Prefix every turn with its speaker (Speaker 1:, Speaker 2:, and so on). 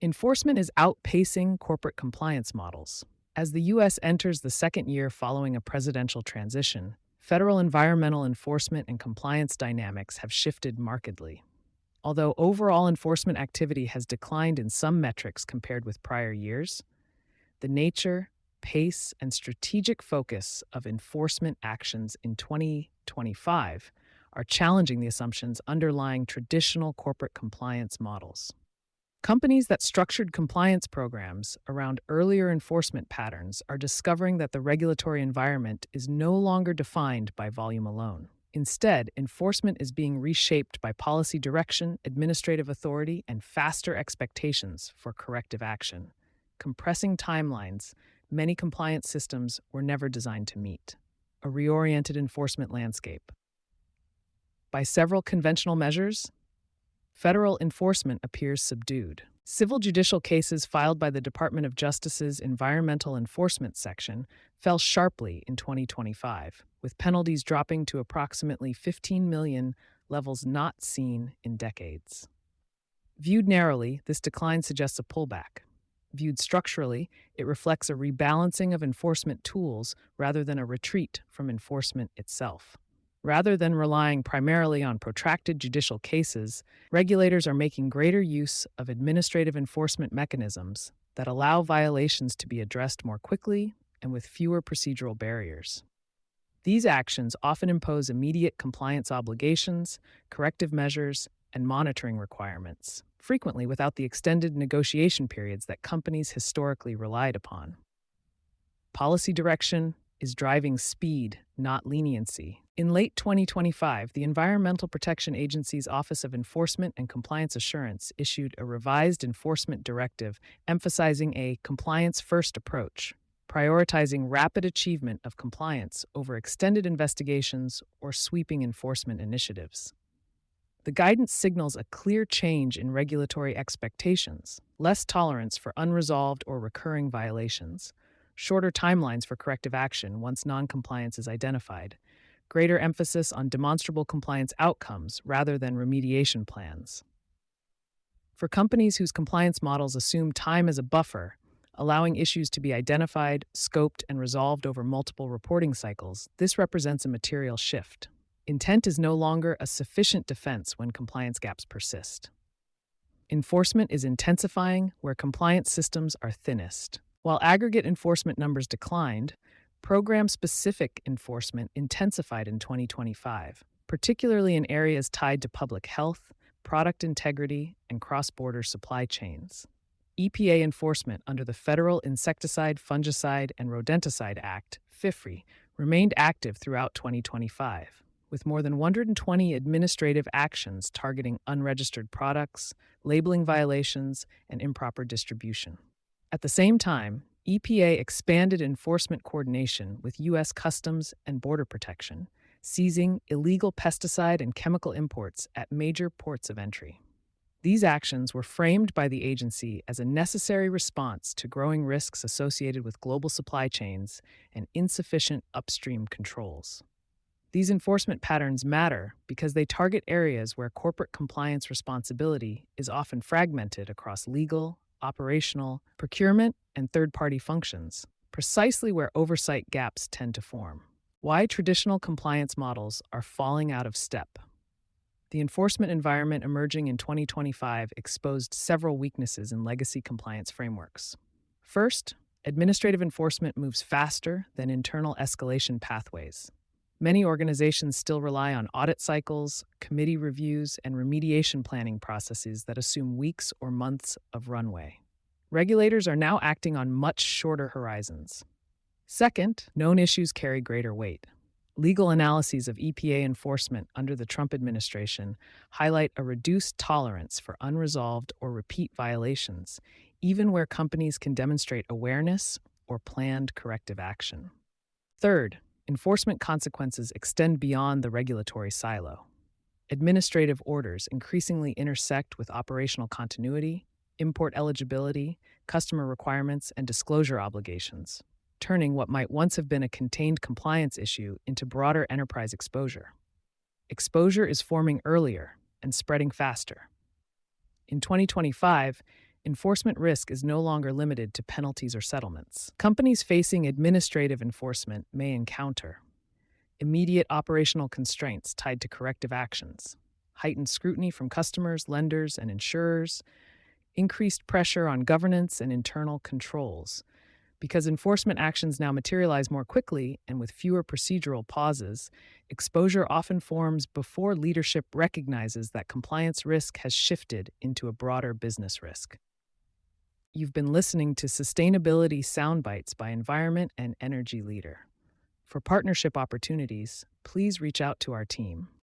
Speaker 1: Enforcement is outpacing corporate compliance models. As the U.S. enters the second year following a presidential transition, federal environmental enforcement and compliance dynamics have shifted markedly. Although overall enforcement activity has declined in some metrics compared with prior years, the nature, pace, and strategic focus of enforcement actions in 2025 are challenging the assumptions underlying traditional corporate compliance models. Companies that structured compliance programs around earlier enforcement patterns are discovering that the regulatory environment is no longer defined by volume alone. Instead, enforcement is being reshaped by policy direction, administrative authority, and faster expectations for corrective action, compressing timelines many compliance systems were never designed to meet. A reoriented enforcement landscape. By several conventional measures, federal enforcement appears subdued. Civil judicial cases filed by the Department of Justice's Environmental Enforcement section fell sharply in 2025, with penalties dropping to approximately 15 million, levels not seen in decades. Viewed narrowly, this decline suggests a pullback. Viewed structurally, it reflects a rebalancing of enforcement tools rather than a retreat from enforcement itself. Rather than relying primarily on protracted judicial cases, regulators are making greater use of administrative enforcement mechanisms that allow violations to be addressed more quickly and with fewer procedural barriers. These actions often impose immediate compliance obligations, corrective measures, and monitoring requirements, frequently without the extended negotiation periods that companies historically relied upon. Policy direction is driving speed, not leniency. In late 2025, the Environmental Protection Agency's Office of Enforcement and Compliance Assurance issued a revised enforcement directive emphasizing a compliance-first approach, prioritizing rapid achievement of compliance over extended investigations or sweeping enforcement initiatives. The guidance signals a clear change in regulatory expectations, less tolerance for unresolved or recurring violations, shorter timelines for corrective action once noncompliance is identified, greater emphasis on demonstrable compliance outcomes rather than remediation plans. For companies whose compliance models assume time as a buffer, allowing issues to be identified, scoped, and resolved over multiple reporting cycles, this represents a material shift. Intent is no longer a sufficient defense when compliance gaps persist. Enforcement is intensifying where compliance systems are thinnest. While aggregate enforcement numbers declined, program-specific enforcement intensified in 2025, particularly in areas tied to public health, product integrity, and cross-border supply chains. EPA enforcement under the Federal Insecticide, Fungicide, and Rodenticide Act, FIFRI, remained active throughout 2025, with more than 120 administrative actions targeting unregistered products, labeling violations, and improper distribution. At the same time, EPA expanded enforcement coordination with U.S. Customs and Border Protection, seizing illegal pesticide and chemical imports at major ports of entry. These actions were framed by the agency as a necessary response to growing risks associated with global supply chains and insufficient upstream controls. These enforcement patterns matter because they target areas where corporate compliance responsibility is often fragmented across legal, operational, procurement, and third-party functions, precisely where oversight gaps tend to form. Why traditional compliance models are falling out of step. The enforcement environment emerging in 2025 exposed several weaknesses in legacy compliance frameworks. First, administrative enforcement moves faster than internal escalation pathways. Many organizations still rely on audit cycles, committee reviews, and remediation planning processes that assume weeks or months of runway. Regulators are now acting on much shorter horizons. Second, known issues carry greater weight. Legal analyses of EPA enforcement under the Trump administration highlight a reduced tolerance for unresolved or repeat violations, even where companies can demonstrate awareness or planned corrective action. Third, enforcement consequences extend beyond the regulatory silo. Administrative orders increasingly intersect with operational continuity, import eligibility, customer requirements, and disclosure obligations, turning what might once have been a contained compliance issue into broader enterprise exposure. Exposure is forming earlier and spreading faster. In 2025, enforcement risk is no longer limited to penalties or settlements. Companies facing administrative enforcement may encounter immediate operational constraints tied to corrective actions, heightened scrutiny from customers, lenders, and insurers, increased pressure on governance and internal controls. Because enforcement actions now materialize more quickly and with fewer procedural pauses, exposure often forms before leadership recognizes that compliance risk has shifted into a broader business risk. You've been listening to Sustainability Soundbites by Environment and Energy Leader. For partnership opportunities, please reach out to our team.